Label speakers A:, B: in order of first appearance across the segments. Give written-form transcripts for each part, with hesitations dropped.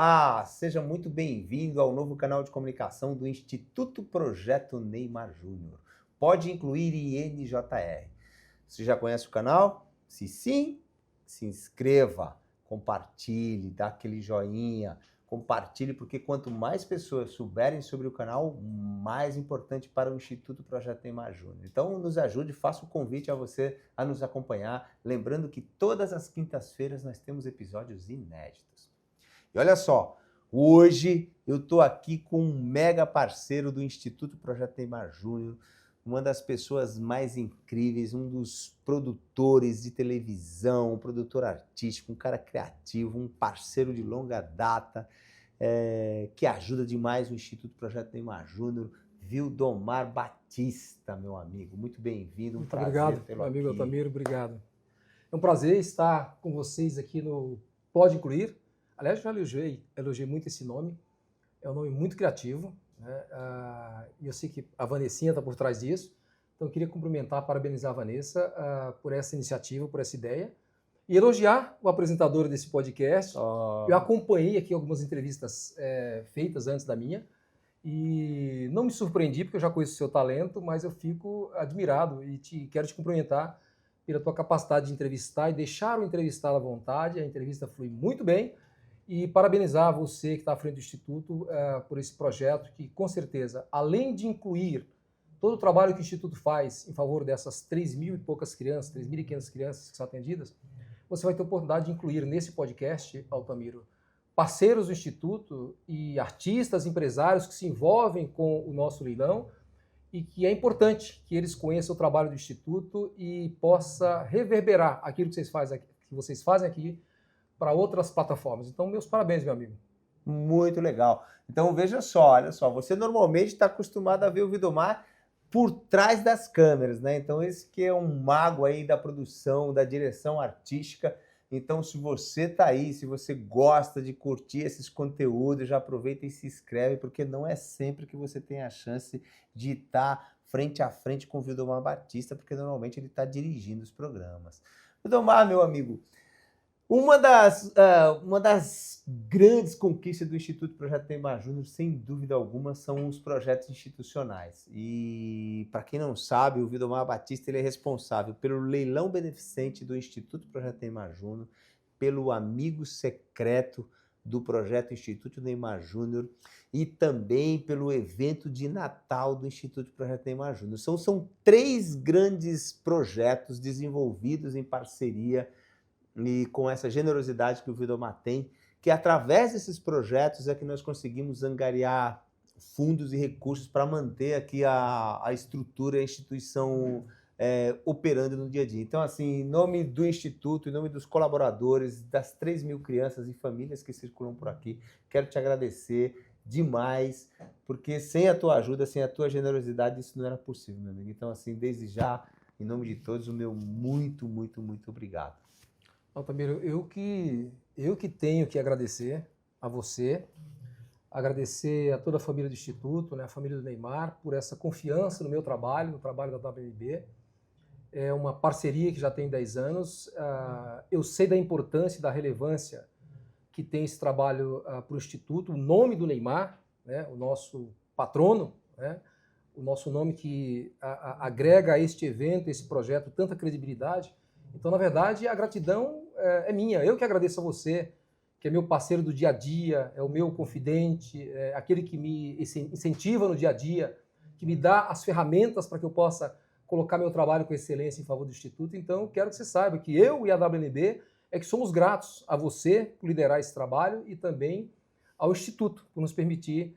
A: Olá, seja muito bem-vindo ao novo canal de comunicação do Instituto Projeto Neymar Júnior. Pode incluir INJR. Você já conhece o canal? Se sim, se inscreva, compartilhe, dá aquele joinha, compartilhe, porque quanto mais pessoas souberem sobre o canal, mais importante para o Instituto Projeto Neymar Júnior. Então, nos ajude, faça o convite a você a nos acompanhar, lembrando que todas as quintas-feiras nós temos episódios inéditos. E olha só, hoje eu estou aqui com um mega parceiro do Instituto Projeto Neymar Júnior, uma das pessoas mais incríveis, um dos produtores de televisão, um produtor artístico, um cara criativo, um parceiro de longa data, que ajuda demais o Instituto Projeto Neymar Júnior, Vildomar Batista, meu amigo. Muito bem-vindo, um prazer
B: obrigado,
A: tê-lo
B: meu amigo
A: aqui.
B: Altamiro, obrigado. É um prazer estar com vocês aqui no Pode Incluir. Aliás, eu já elogiei muito esse nome, é um nome muito criativo, né? E eu sei que a Vanessinha está por trás disso, então eu queria cumprimentar, parabenizar a Vanessa por essa iniciativa, por essa ideia, e elogiar o apresentador desse podcast. Eu acompanhei aqui algumas entrevistas feitas antes da minha, e não me surpreendi, porque eu já conheço o seu talento, mas eu fico admirado e quero te cumprimentar pela tua capacidade de entrevistar e deixar o entrevistado à vontade. A entrevista flui muito bem. E parabenizar você que está à frente do Instituto por esse projeto que, com certeza, além de incluir todo o trabalho que o Instituto faz em favor dessas 3.000 e poucas crianças, 3.500 crianças que são atendidas, você vai ter a oportunidade de incluir nesse podcast, Altamiro, parceiros do Instituto e artistas, empresários que se envolvem com o nosso leilão e que é importante que eles conheçam o trabalho do Instituto e possa reverberar aquilo que vocês fazem aqui para outras plataformas. Então, meus parabéns, meu amigo.
A: Muito legal. Então, veja só, olha só, você normalmente está acostumado a ver o Vildomar por trás das câmeras, né? Então, esse que é um mago aí da produção, da direção artística. Então, se você está aí, se você gosta de curtir esses conteúdos, já aproveita e se inscreve, porque não é sempre que você tem a chance de estar frente a frente com o Vildomar Batista, porque normalmente ele está dirigindo os programas. Vildomar, meu amigo, uma das grandes conquistas do Instituto Projeto Neymar Júnior, sem dúvida alguma, são os projetos institucionais. E, para quem não sabe, o Vildomar Batista ele é responsável pelo leilão beneficente do Instituto Projeto Neymar Júnior, pelo amigo secreto do Projeto Instituto Neymar Júnior e também pelo evento de Natal do Instituto Projeto Neymar Júnior. São três grandes projetos desenvolvidos em parceria e com essa generosidade que o Vildomar tem, que através desses projetos é que nós conseguimos angariar fundos e recursos para manter aqui a estrutura, a instituição operando no dia a dia. Então, assim, em nome do Instituto, em nome dos colaboradores, das 3.000 crianças e famílias que circulam por aqui, quero te agradecer demais, porque sem a tua ajuda, sem a tua generosidade, isso não era possível, meu amigo. Então, assim, desde já, em nome de todos, o meu muito, muito, muito obrigado.
B: Altamiro, eu que tenho que agradecer a você, agradecer a toda a família do Instituto, né, a família do Neymar, por essa confiança no meu trabalho, no trabalho da WNB. É uma parceria que já tem 10 anos. Eu sei da importância e da relevância que tem esse trabalho para o Instituto, o nome do Neymar, né, o nosso patrono, né, o nosso nome que agrega a este evento, esse projeto, tanta credibilidade. Então, na verdade, a gratidão é minha. Eu que agradeço a você, que é meu parceiro do dia a dia, é o meu confidente, é aquele que me incentiva no dia a dia, que me dá as ferramentas para que eu possa colocar meu trabalho com excelência em favor do Instituto. Então, quero que você saiba que eu e a WNB é que somos gratos a você por liderar esse trabalho e também ao Instituto por nos permitir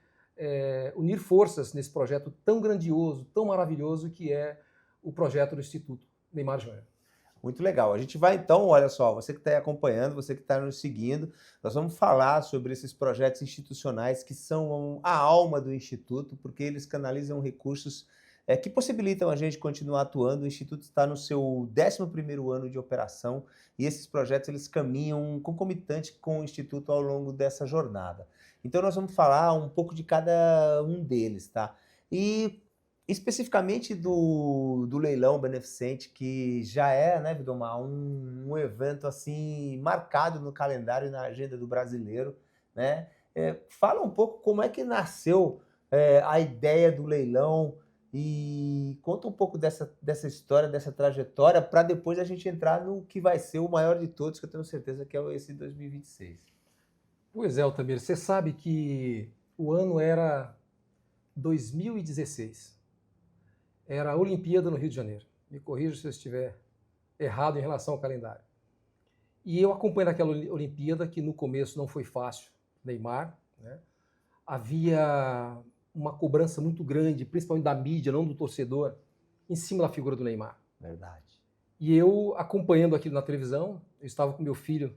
B: unir forças nesse projeto tão grandioso, tão maravilhoso que é o projeto do Instituto Neymar Júnior.
A: Muito legal. A gente vai então, olha só, você que está aí acompanhando, você que está nos seguindo, nós vamos falar sobre esses projetos institucionais que são a alma do Instituto, porque eles canalizam recursos que possibilitam a gente continuar atuando. O Instituto está no seu 11º ano de operação e esses projetos eles caminham concomitante com o Instituto ao longo dessa jornada. Então nós vamos falar um pouco de cada um deles, tá? E especificamente do leilão beneficente, que já é, né, Vildomar, um evento assim marcado no calendário e na agenda do brasileiro, né? Fala um pouco como é que nasceu a ideia do leilão e conta um pouco dessa história, dessa trajetória, para depois a gente entrar no que vai ser o maior de todos, que eu tenho certeza que é esse 2026.
B: Pois é, Altamir, você sabe que o ano era 2016. Era a Olimpíada no Rio de Janeiro. Me corrija se eu estiver errado em relação ao calendário. E eu acompanhei aquela Olimpíada, que no começo não foi fácil, Neymar, né? Havia uma cobrança muito grande, principalmente da mídia, não do torcedor, em cima da figura do Neymar.
A: Verdade.
B: E eu, acompanhando aquilo na televisão, eu estava com meu filho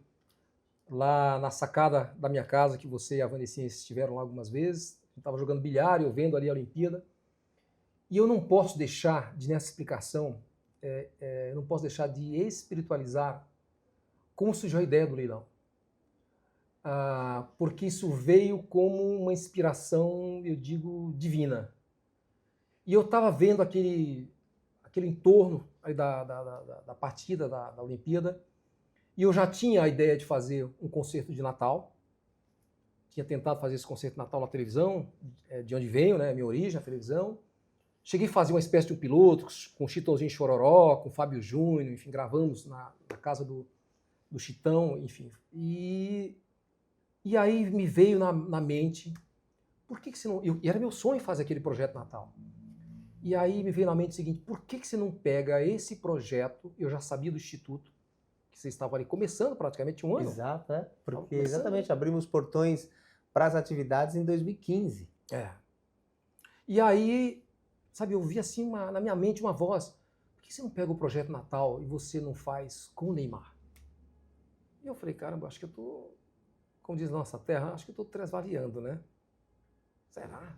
B: lá na sacada da minha casa, que você e a Vanessinha estiveram lá algumas vezes. Eu estava jogando bilhar, eu vendo ali a Olimpíada. E eu não posso deixar de, nessa explicação, eu não posso deixar de espiritualizar como surgiu a ideia do leilão. Porque isso veio como uma inspiração, eu digo, divina. E eu estava vendo aquele entorno aí da partida da Olimpíada, e eu já tinha a ideia de fazer um concerto de Natal. Tinha tentado fazer esse concerto de Natal na televisão, de onde venho, né, a minha origem, a televisão. Cheguei a fazer uma espécie de um piloto com o Chitãozinho Chororó, com o Fábio Júnior, enfim, gravamos na casa do Chitão, enfim. E aí me veio na mente, por que você não... E era meu sonho fazer aquele projeto Natal. E aí me veio na mente o seguinte, por que você não pega esse projeto, eu já sabia do Instituto, que você estava ali começando praticamente um ano.
A: Exato, porque exatamente, abrimos portões para as atividades em 2015.
B: E aí, sabe, eu vi assim na minha mente uma voz, por que você não pega o projeto Natal e você não faz com o Neymar? E eu falei, caramba, acho que eu tô, como diz nossa terra, acho que eu tô tresvaliando, né? Será?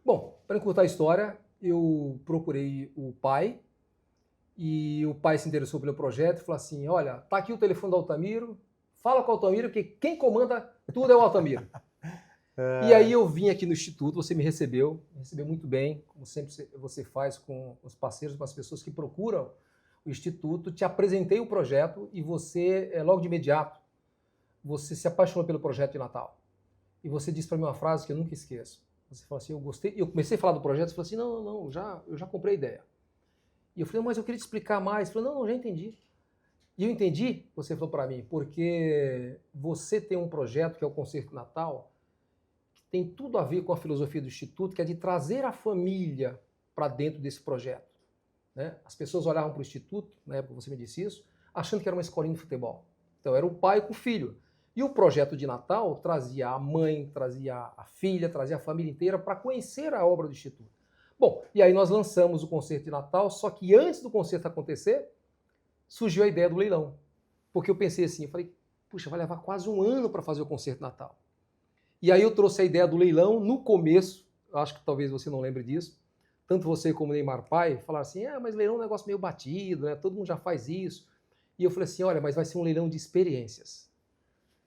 B: Bom, para encurtar a história, eu procurei o pai, e o pai se interessou pelo projeto e falou assim, olha, tá aqui o telefone do Altamiro, fala com o Altamiro, porque quem comanda tudo é o Altamiro. E aí eu vim aqui no Instituto, você me recebeu muito bem, como sempre você faz com os parceiros, com as pessoas que procuram o Instituto, te apresentei o projeto e você, logo de imediato, você se apaixonou pelo projeto de Natal. E você disse para mim uma frase que eu nunca esqueço. Você falou assim, eu gostei, eu comecei a falar do projeto, você falou assim, não, eu já comprei a ideia. E eu falei, mas eu queria te explicar mais. Ele falou, não, já entendi. E eu entendi, você falou para mim, porque você tem um projeto que é o Concerto Natal, que tem tudo a ver com a filosofia do Instituto, que é de trazer a família para dentro desse projeto. Né? As pessoas olhavam para o Instituto, na época você me disse isso, achando que era uma escolinha de futebol. Então era o pai com o filho. E o projeto de Natal trazia a mãe, trazia a filha, trazia a família inteira para conhecer a obra do Instituto. Bom, e aí nós lançamos o concerto de Natal, só que antes do concerto acontecer, surgiu a ideia do leilão. Porque eu pensei assim, eu falei, puxa, vai levar quase um ano para fazer o concerto de Natal. E aí eu trouxe a ideia do leilão no começo, acho que talvez você não lembre disso, tanto você como o Neymar pai falaram assim, mas leilão é um negócio meio batido, né? Todo mundo já faz isso. E eu falei assim, olha, mas vai ser um leilão de experiências.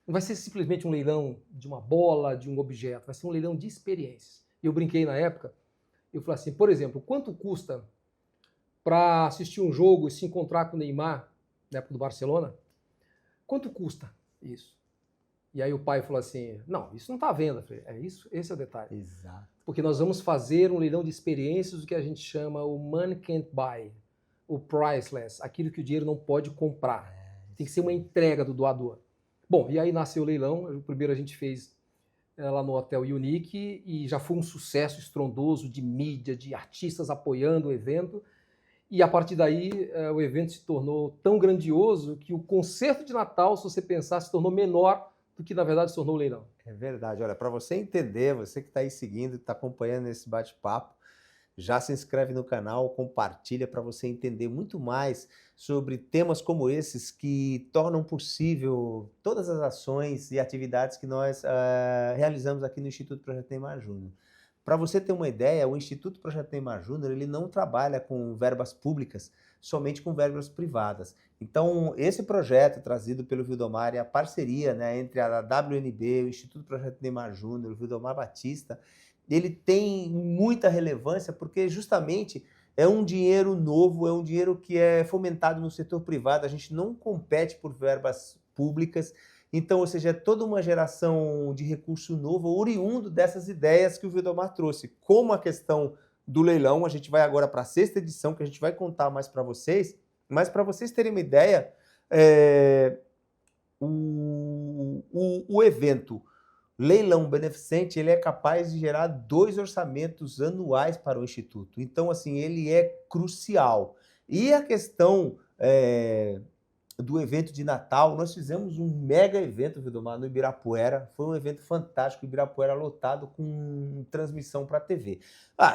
B: Não vai ser simplesmente um leilão de uma bola, de um objeto, vai ser um leilão de experiências. E eu brinquei na época, eu falei assim, por exemplo, quanto custa para assistir um jogo e se encontrar com o Neymar, na época do Barcelona? Quanto custa isso? E aí o pai falou assim, não, isso não está à venda. Eu falei, isso, esse é o detalhe.
A: Exato.
B: Porque nós vamos fazer um leilão de experiências, o que a gente chama o money can't buy, o priceless, aquilo que o dinheiro não pode comprar. Tem que ser uma entrega do doador. Bom, e aí nasceu o leilão, o primeiro a gente fez lá no Hotel Unique e já foi um sucesso estrondoso de mídia, de artistas apoiando o evento. E a partir daí o evento se tornou tão grandioso que o concerto de Natal, se você pensar, se tornou menor do que na verdade se tornou o leilão.
A: É verdade. Olha, para você entender, você que está aí seguindo, está acompanhando esse bate-papo, já se inscreve no canal, compartilha para você entender muito mais sobre temas como esses que tornam possível todas as ações e atividades que nós realizamos aqui no Instituto Projeto Neymar Júnior. Para você ter uma ideia, o Instituto Projeto Neymar Júnior ele não trabalha com verbas públicas, somente com verbas privadas. Então, esse projeto trazido pelo Vildomar e a parceria, né, entre a WNB, o Instituto Projeto Neymar Júnior, o Vildomar Batista, ele tem muita relevância porque justamente é um dinheiro novo, é um dinheiro que é fomentado no setor privado, a gente não compete por verbas públicas Então, ou seja, é toda uma geração de recurso novo, oriundo dessas ideias que o Vildomar trouxe. Como a questão do leilão, a gente vai agora para a 6ª edição, que a gente vai contar mais para vocês, mas para vocês terem uma ideia, o evento Leilão Beneficente, ele é capaz de gerar 2 orçamentos anuais para o Instituto. Então, assim, ele é crucial. E a questão do evento de Natal, nós fizemos um mega evento, Vildomar, no Ibirapuera. Foi um evento fantástico, o Ibirapuera lotado com transmissão para a TV.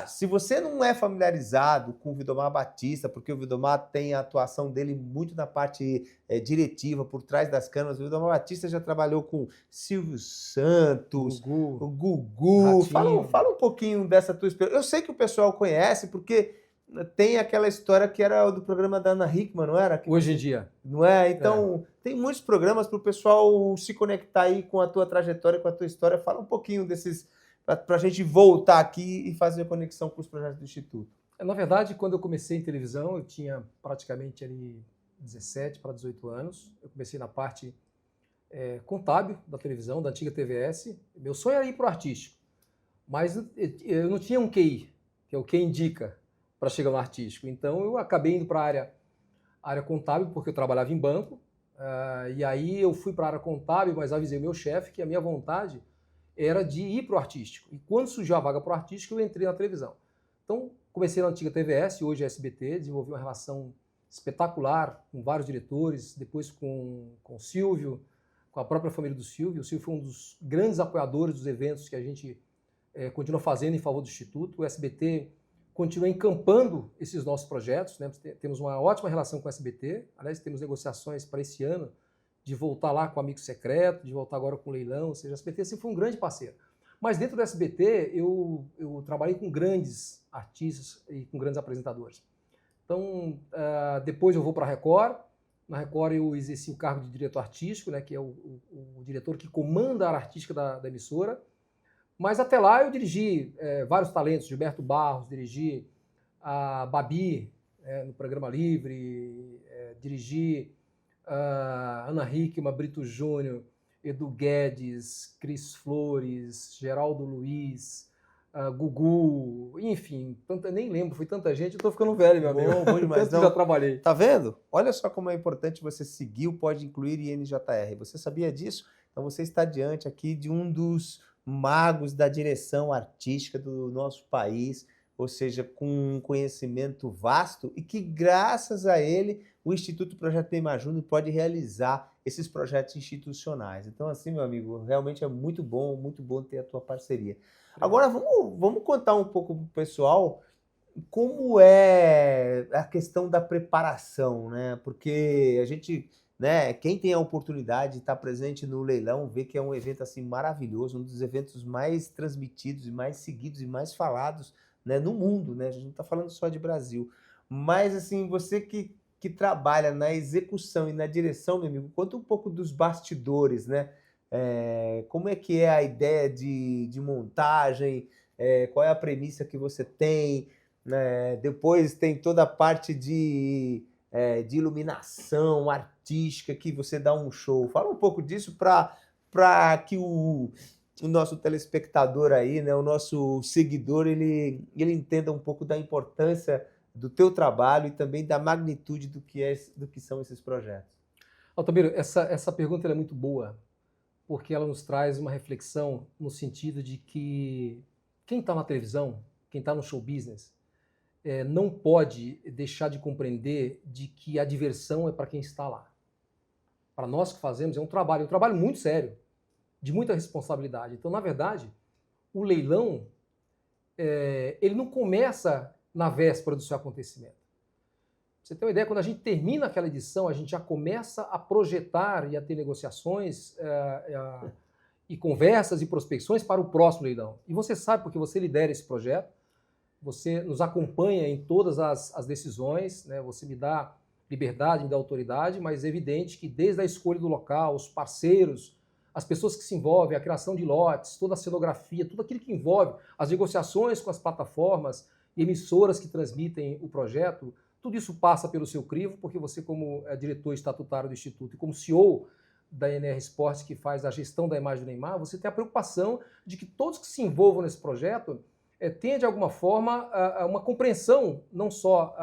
A: Se você não é familiarizado com o Vildomar Batista, porque o Vildomar tem a atuação dele muito na parte diretiva, por trás das câmeras, o Vildomar Batista já trabalhou com Silvio Santos, o Gugu. Fala um pouquinho dessa tua experiência. Eu sei que o pessoal conhece, porque tem aquela história que era do programa da Ana Hickman, não era?
B: Hoje em dia.
A: Não é? Então, tem muitos programas para o pessoal se conectar aí com a tua trajetória, com a tua história. Fala um pouquinho desses, para a gente voltar aqui e fazer a conexão com os projetos do Instituto.
B: Na verdade, quando eu comecei em televisão, eu tinha praticamente ali 17 para 18 anos. Eu comecei na parte contábil da televisão, da antiga TVS. Meu sonho era ir para o artístico, mas eu não tinha um QI, que é o que indica para chegar no artístico. Então eu acabei indo para a área contábil, porque eu trabalhava em banco, e aí eu fui para a área contábil, mas avisei o meu chefe que a minha vontade era de ir para o artístico. E quando surgiu a vaga para o artístico, eu entrei na televisão. Então comecei na antiga TVS, hoje é SBT, desenvolvi uma relação espetacular com vários diretores, depois com o Silvio, com a própria família do Silvio. O Silvio foi um dos grandes apoiadores dos eventos que a gente continua fazendo em favor do Instituto. O SBT continua encampando esses nossos projetos, né? Temos uma ótima relação com o SBT, aliás, temos negociações para esse ano de voltar lá com o Amigo Secreto, de voltar agora com o leilão, ou seja, o SBT sempre foi um grande parceiro. Mas dentro do SBT, eu trabalhei com grandes artistas e com grandes apresentadores. Então, depois eu vou para a Record. Na Record eu exerci o cargo de diretor artístico, né, que é o diretor que comanda a área artística da emissora. Mas até lá eu dirigi vários talentos, Gilberto Barros, dirigi a Babi no Programa Livre, dirigi a Ana Hickman, Brito Júnior, Edu Guedes, Cris Flores, Geraldo Luiz, Gugu, enfim, nem lembro, foi tanta gente, eu tô ficando velho, meu amigo.
A: Bom demais.
B: Tanto que já trabalhei.
A: Tá vendo? Olha só como é importante você seguir o Pode Incluir e NJR. Você sabia disso? Então você está diante aqui de um dos magos da direção artística do nosso país, ou seja, com um conhecimento vasto e que, graças a ele, o Instituto Projeto Neymar Júnior pode realizar esses projetos institucionais. Então, assim, meu amigo, realmente é muito bom ter a tua parceria. Agora, vamos contar um pouco para o pessoal como é a questão da preparação, né? Porque a gente, né, quem tem a oportunidade de estar presente no leilão vê que é um evento assim maravilhoso, um dos eventos mais transmitidos e mais seguidos e mais falados, né, no mundo, né? A gente não está falando só de Brasil. Mas, assim, você que trabalha na execução e na direção, meu amigo, conta um pouco dos bastidores, né? Como é que é a ideia de montagem, qual é a premissa que você tem, né? Depois tem toda a parte de iluminação artística, que você dá um show. Fala um pouco disso para que o nosso telespectador aí, né, o nosso seguidor, ele entenda um pouco da importância do teu trabalho e também da magnitude do que são esses projetos.
B: Altamiro, essa pergunta é muito boa, porque ela nos traz uma reflexão no sentido de que quem está na televisão, quem está no show business, não pode deixar de compreender de que a diversão é para quem está lá. Para nós que fazemos, é um trabalho muito sério, de muita responsabilidade. Então, na verdade, o leilão, ele não começa na véspera do seu acontecimento. Pra você ter uma ideia, quando a gente termina aquela edição, a gente já começa a projetar e a ter negociações e conversas e prospecções para o próximo leilão. E você sabe, porque você lidera esse projeto, você nos acompanha em todas as decisões, né? Você me dá liberdade, me dá autoridade, mas é evidente que desde a escolha do local, os parceiros, as pessoas que se envolvem, a criação de lotes, toda a cenografia, tudo aquilo que envolve as negociações com as plataformas e emissoras que transmitem o projeto, tudo isso passa pelo seu crivo, porque você, como diretor estatutário do Instituto e como CEO da NR Esportes, que faz a gestão da imagem do Neymar, você tem a preocupação de que todos que se envolvam nesse projeto tenham, de alguma forma, uma compreensão não só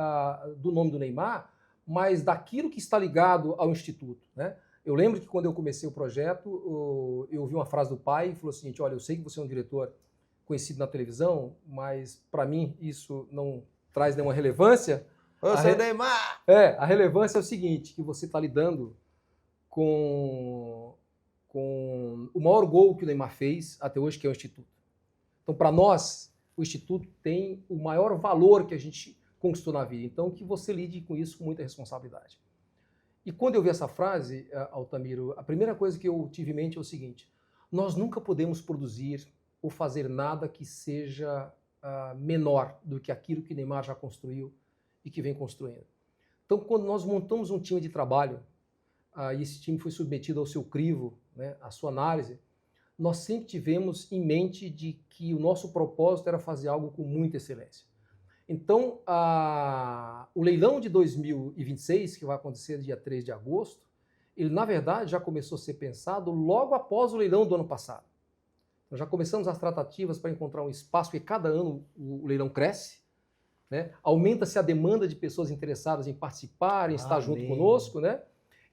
B: do nome do Neymar, mas daquilo que está ligado ao Instituto, né? Eu lembro que quando eu comecei o projeto, eu ouvi uma frase do pai e falou o seguinte: olha, eu sei que você é um diretor conhecido na televisão, mas para mim isso não traz nenhuma relevância.
A: Ô, seu Neymar!
B: A relevância é o seguinte, que você está lidando com o maior gol que o Neymar fez até hoje, que é o Instituto. Então, para nós, o Instituto tem o maior valor que a gente conquistou na vida. Então, que você lide com isso com muita responsabilidade. E quando eu vi essa frase, Altamiro, a primeira coisa que eu tive em mente é o seguinte: nós nunca podemos produzir ou fazer nada que seja menor do que aquilo que Neymar já construiu e que vem construindo. Então, quando nós montamos um time de trabalho, e esse time foi submetido ao seu crivo, né, à sua análise, nós sempre tivemos em mente de que o nosso propósito era fazer algo com muita excelência. Então, o leilão de 2026, que vai acontecer dia 3 de agosto, ele, na verdade, já começou a ser pensado logo após o leilão do ano passado. Nós já começamos as tratativas para encontrar um espaço, porque cada ano o leilão cresce, né? Aumenta-se a demanda de pessoas interessadas em participar, em estar junto conosco, né?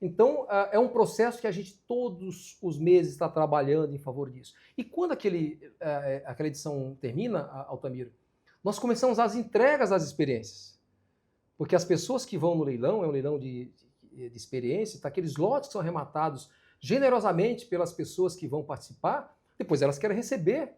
B: Então, é um processo que a gente todos os meses está trabalhando em favor disso. E quando aquela edição termina, Altamiro, nós começamos as entregas das experiências. Porque as pessoas que vão no leilão, é um leilão de experiência, tá, aqueles lotes que são arrematados generosamente pelas pessoas que vão participar, depois elas querem receber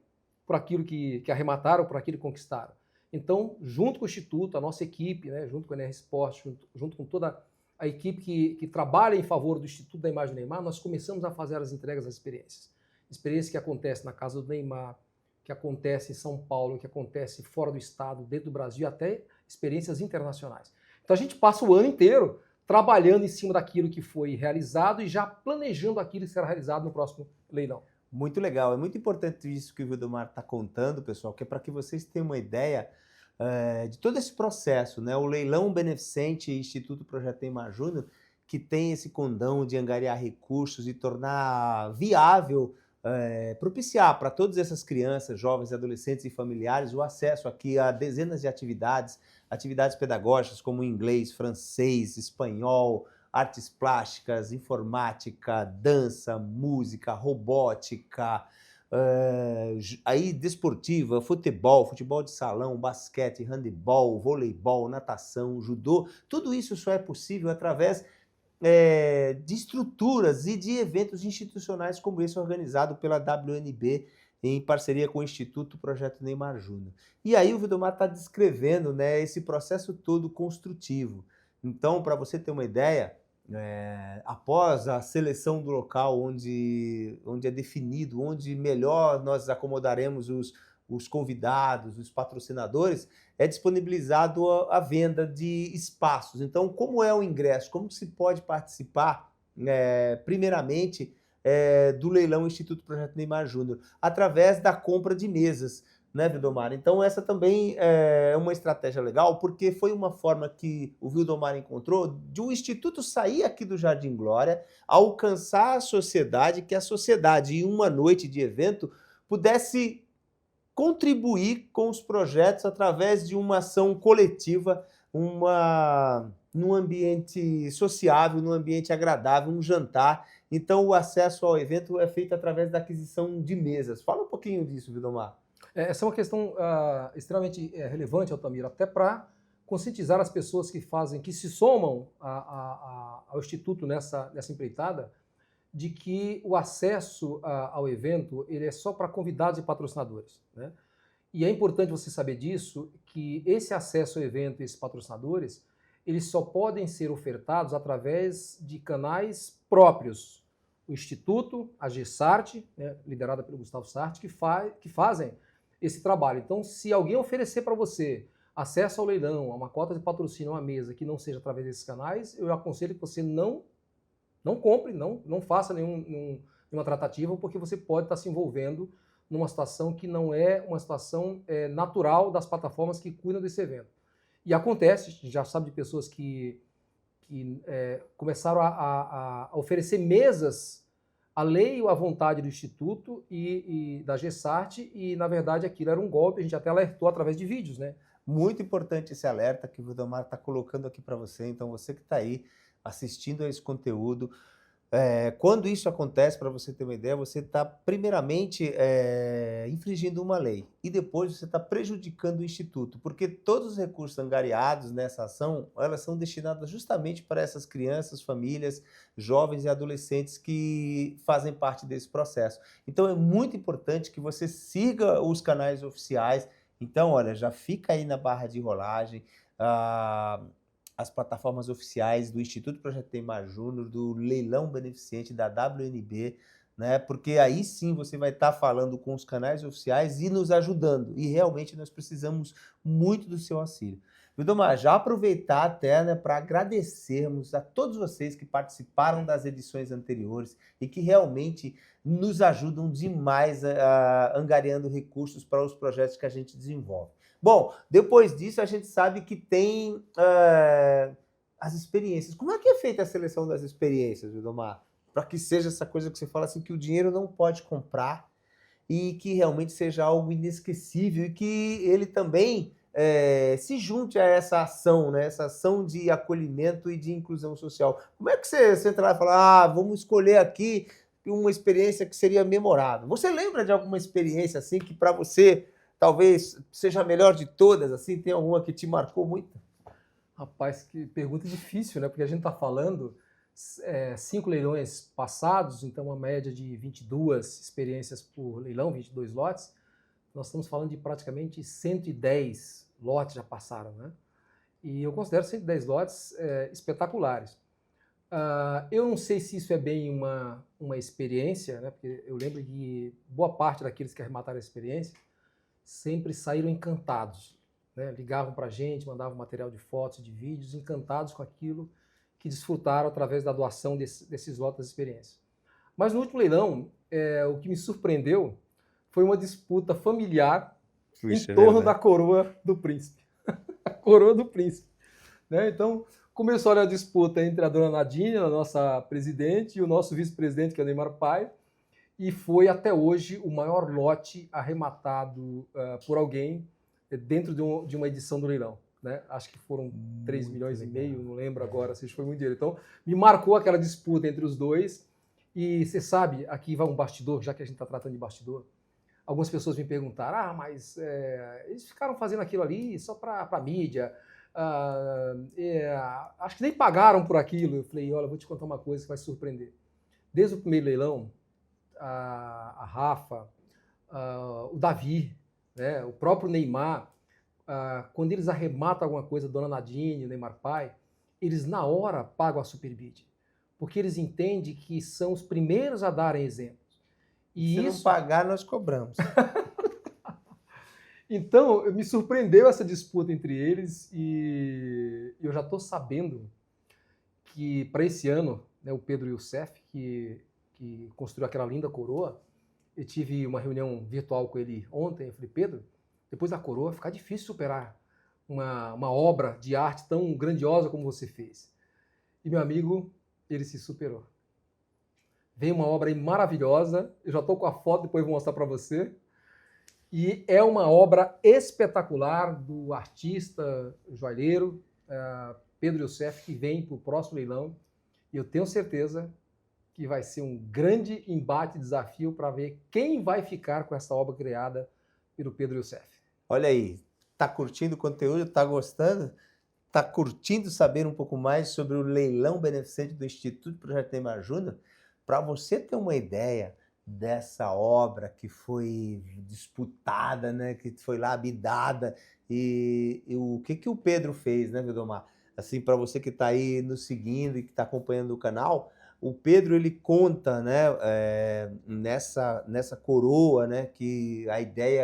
B: por aquilo que arremataram, por aquilo que conquistaram. Então, junto com o Instituto, a nossa equipe, né, junto com a NR Esportes, junto com toda a equipe que trabalha em favor do Instituto da Imagem do Neymar, nós começamos a fazer as entregas das experiências. Experiências que acontecem na casa do Neymar, que acontece em São Paulo, que acontece fora do estado, dentro do Brasil, até experiências internacionais. Então a gente passa o ano inteiro trabalhando em cima daquilo que foi realizado e já planejando aquilo que será realizado no próximo leilão.
A: Muito legal, é muito importante isso que o Vildomar está contando, pessoal, que é para que vocês tenham uma ideia de todo esse processo, né? O leilão beneficente Instituto Projeto Neymar Júnior, que tem esse condão de angariar recursos e tornar viável, propiciar para todas essas crianças, jovens, adolescentes e familiares o acesso aqui a dezenas de atividades pedagógicas como inglês, francês, espanhol, artes plásticas, informática, dança, música, robótica, aí desportiva, futebol de salão, basquete, handebol, voleibol, natação, judô. Tudo isso só é possível através de estruturas e de eventos institucionais como esse organizado pela WNB em parceria com o Instituto Projeto Neymar Júnior. E aí o Vildomar está descrevendo, né, esse processo todo construtivo. Então, para você ter uma ideia, após a seleção do local onde é definido, onde melhor nós acomodaremos os convidados, os patrocinadores, é disponibilizado a venda de espaços. Então, como é o ingresso? Como se pode participar, primeiramente, do leilão Instituto Projeto Neymar Júnior? Através da compra de mesas, né, Vildomar? Então, essa também é uma estratégia legal, porque foi uma forma que o Vildomar encontrou de o Instituto sair aqui do Jardim Glória, alcançar a sociedade, que a sociedade, em uma noite de evento, pudesse contribuir com os projetos através de uma ação coletiva, num ambiente sociável, num ambiente agradável, um jantar. Então, o acesso ao evento é feito através da aquisição de mesas. Fala um pouquinho disso, Vildomar.
B: Essa é uma questão extremamente relevante, Altamiro, até para conscientizar as pessoas que se somam ao Instituto nessa empreitada, de que o acesso ao evento ele é só para convidados e patrocinadores, né? E é importante você saber disso, que esse acesso ao evento e esses patrocinadores, eles só podem ser ofertados através de canais próprios. O Instituto, a GESART, né, liderada pelo Gustavo Sarti, que fazem esse trabalho. Então, se alguém oferecer para você acesso ao leilão, a uma cota de patrocínio, a uma mesa que não seja através desses canais, eu aconselho que você não compre, não faça nenhuma tratativa, porque você pode estar se envolvendo numa situação que não é uma situação natural das plataformas que cuidam desse evento. E acontece, a gente já sabe de pessoas que começaram a oferecer mesas a lei ou a vontade do Instituto e da Gessart, e na verdade aquilo era um golpe, a gente até alertou através de vídeos, né?
A: Muito importante esse alerta que o Vildomar está colocando aqui para você. Então, você que está aí assistindo a esse conteúdo, quando isso acontece, para você ter uma ideia, você está primeiramente infringindo uma lei e depois você está prejudicando o Instituto, porque todos os recursos angariados nessa ação, elas são destinados justamente para essas crianças, famílias, jovens e adolescentes que fazem parte desse processo. Então é muito importante que você siga os canais oficiais. Então, olha, já fica aí na barra de rolagem, as plataformas oficiais do Instituto Projeto Neymar Júnior, do leilão beneficente da WNB, né? Porque aí sim você vai estar falando com os canais oficiais e nos ajudando. E realmente nós precisamos muito do seu auxílio. Vildomar, já aproveitar até, né, para agradecermos a todos vocês que participaram das edições anteriores e que realmente nos ajudam demais angariando recursos para os projetos que a gente desenvolve. Bom, depois disso a gente sabe que tem as experiências. Como é que é feita a seleção das experiências, Vildomar? Para que seja essa coisa que você fala assim, que o dinheiro não pode comprar e que realmente seja algo inesquecível e que ele também se junte a essa ação, né? Essa ação de acolhimento e de inclusão social. Como é que você entra lá e fala, vamos escolher aqui uma experiência que seria memorável? Você lembra de alguma experiência assim que para você talvez seja a melhor de todas, assim? Tem alguma que te marcou muito?
B: Rapaz, que pergunta difícil, né? Porque a gente está falando 5 leilões passados, então uma média de 22 experiências por leilão, 22 lotes. Nós estamos falando de praticamente 110 lotes já passaram, né? E eu considero 110 lotes espetaculares. Eu não sei se isso é bem uma experiência, né? Porque eu lembro que boa parte daqueles que arremataram a experiência sempre saíram encantados, né? Ligavam para a gente, mandavam material de fotos, de vídeos, encantados com aquilo que desfrutaram através da doação desses lotes da experiência. Mas no último leilão, o que me surpreendeu foi uma disputa familiar em torno da coroa do príncipe. A coroa do príncipe, né? Então, começou a disputa entre a dona Nadine, a nossa presidente, e o nosso vice-presidente, que é o Neymar Pai, e foi até hoje o maior lote arrematado por alguém dentro de uma edição do leilão, né? Acho que foram 3 milhões e meio, não lembro agora se foi muito dinheiro. Então, me marcou aquela disputa entre os dois. E você sabe, aqui vai um bastidor, já que a gente está tratando de bastidor. Algumas pessoas me perguntaram, mas eles ficaram fazendo aquilo ali só para mídia. Acho que nem pagaram por aquilo. Eu falei, olha, vou te contar uma coisa que vai surpreender. Desde o primeiro leilão, a Rafa, o Davi, né, o próprio Neymar, quando eles arrematam alguma coisa, Dona Nadine, o Neymar Pai, eles na hora pagam a superbid, porque eles entendem que são os primeiros a darem exemplos. E
A: se não pagar, nós cobramos.
B: Então, me surpreendeu essa disputa entre eles e eu já estou sabendo que para esse ano, né, o Pedro Youssef, que construiu aquela linda coroa, eu tive uma reunião virtual com ele ontem. Eu falei, Pedro, depois da coroa fica difícil superar uma obra de arte tão grandiosa como você fez. E meu amigo, ele se superou. Veio uma obra aí maravilhosa, eu já estou com a foto, depois vou mostrar para você. E é uma obra espetacular do artista joalheiro Pedro Youssef, que vem para o próximo leilão. E eu tenho certeza que vai ser um grande embate, desafio para ver quem vai ficar com essa obra criada pelo Pedro Youssef.
A: Olha aí, tá curtindo o conteúdo, tá gostando? Tá curtindo saber um pouco mais sobre o leilão beneficente do Instituto Projeto Neymar Júnior? Para você ter uma ideia dessa obra que foi disputada, né, que foi lá bidada, e o que o Pedro fez, né, Vildomar? Assim, para você que está aí nos seguindo e que está acompanhando o canal, o Pedro, ele conta, né, nessa coroa, né, que a ideia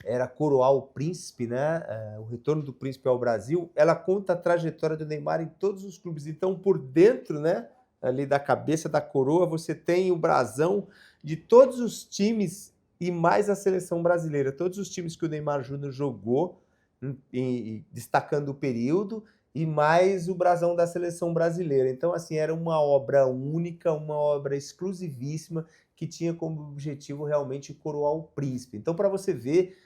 A: era coroar o príncipe, né, o retorno do príncipe ao Brasil. Ela conta a trajetória do Neymar em todos os clubes. Então, por dentro, né, ali da cabeça da coroa, você tem o brasão de todos os times e mais a seleção brasileira. Todos os times que o Neymar Júnior jogou, destacando o período, e mais o brasão da seleção brasileira. Então, assim, era uma obra única, uma obra exclusivíssima, que tinha como objetivo realmente coroar o príncipe. Então, para você ver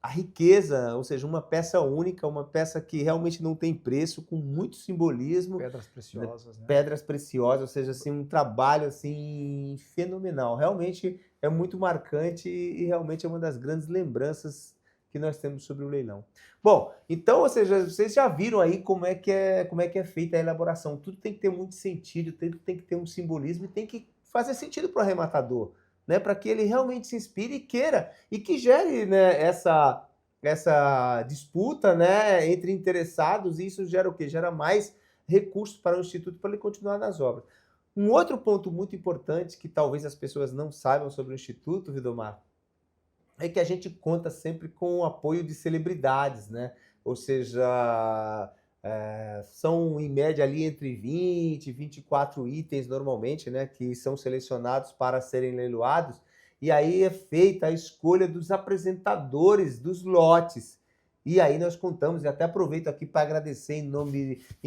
A: a riqueza, ou seja, uma peça única, uma peça que realmente não tem preço, com muito simbolismo.
B: Pedras preciosas, né?
A: Pedras preciosas, ou seja, assim, um trabalho assim fenomenal. Realmente é muito marcante e realmente é uma das grandes lembranças que nós temos sobre o leilão. Bom, então, ou seja, vocês já viram aí como é que é feita a elaboração. Tudo tem que ter muito sentido, tudo tem que ter um simbolismo e tem que fazer sentido para o arrematador, né? Para que ele realmente se inspire e queira e que gere, né, essa disputa, né, entre interessados, e isso gera o quê? Gera mais recursos para o Instituto para ele continuar nas obras. Um outro ponto muito importante que talvez as pessoas não saibam sobre o Instituto, Vidomar, é que a gente conta sempre com o apoio de celebridades, né? Ou seja, são em média ali entre 20 e 24 itens normalmente, né? Que são selecionados para serem leiloados. E aí é feita a escolha dos apresentadores dos lotes. E aí nós contamos, e até aproveito aqui para agradecer em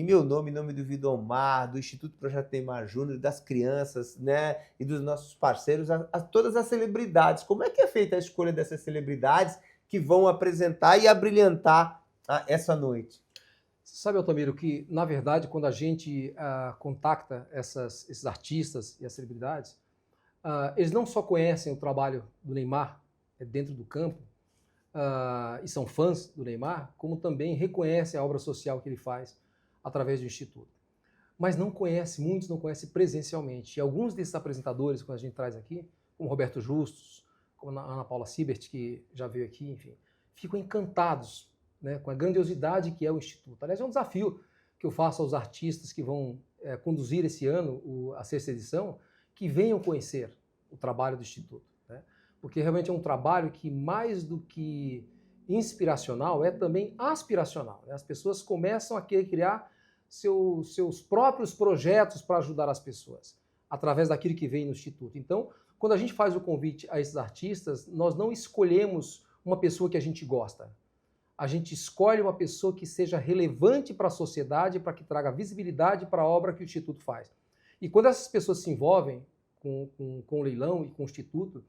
A: meu nome, em nome do Vidomar, do Instituto Projeto Neymar Júnior, das crianças, né, e dos nossos parceiros, a todas as celebridades. Como é que é feita a escolha dessas celebridades que vão apresentar e abrilhantar essa noite?
B: Você sabe, Altamiro, que, na verdade, quando a gente contacta esses artistas e as celebridades, eles não só conhecem o trabalho do Neymar dentro do campo, e são fãs do Neymar, como também reconhecem a obra social que ele faz através do Instituto. Mas muitos não conhecem presencialmente. E alguns desses apresentadores, quando a gente traz aqui, como Roberto Justus, como a Ana Paula Sibert, que já veio aqui, enfim, ficam encantados, né, com a grandiosidade que é o Instituto. Aliás, é um desafio que eu faço aos artistas que vão conduzir esse ano a sexta edição, que venham conhecer o trabalho do Instituto. Porque realmente é um trabalho que, mais do que inspiracional, é também aspiracional. As pessoas começam a querer criar seus próprios projetos para ajudar as pessoas, através daquilo que vem no Instituto. Então, quando a gente faz o convite a esses artistas, nós não escolhemos uma pessoa que a gente gosta. A gente escolhe uma pessoa que seja relevante para a sociedade, para que traga visibilidade para a obra que o Instituto faz. E quando essas pessoas se envolvem com o leilão e com o Instituto,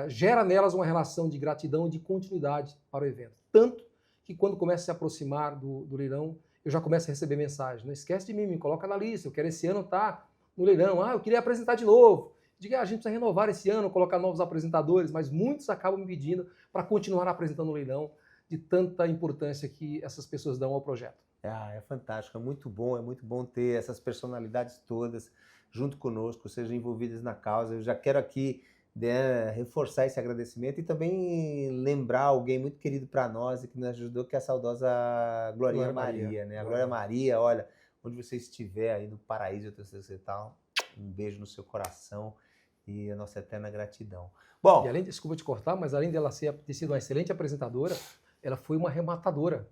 B: gera nelas uma relação de gratidão e de continuidade para o evento. Tanto que quando começa a se aproximar do leilão, eu já começo a receber mensagem. Não esquece de mim, me coloca na lista, eu quero esse ano estar no leilão. Eu queria apresentar de novo. Diga, a gente precisa renovar esse ano, colocar novos apresentadores, mas muitos acabam me pedindo para continuar apresentando o leilão, de tanta importância que essas pessoas dão ao projeto.
A: É fantástico, é muito bom ter essas personalidades todas junto conosco, sejam envolvidas na causa. Eu já quero aqui reforçar esse agradecimento e também lembrar alguém muito querido para nós e que nos ajudou, que é a saudosa Glorinha Maria, né? A Glória Maria, olha, onde você estiver aí no paraíso e tal, um beijo no seu coração e a nossa eterna gratidão. Bom,
B: e além, desculpa te cortar, mas além dela ter sido uma excelente apresentadora, ela foi uma arrematadora.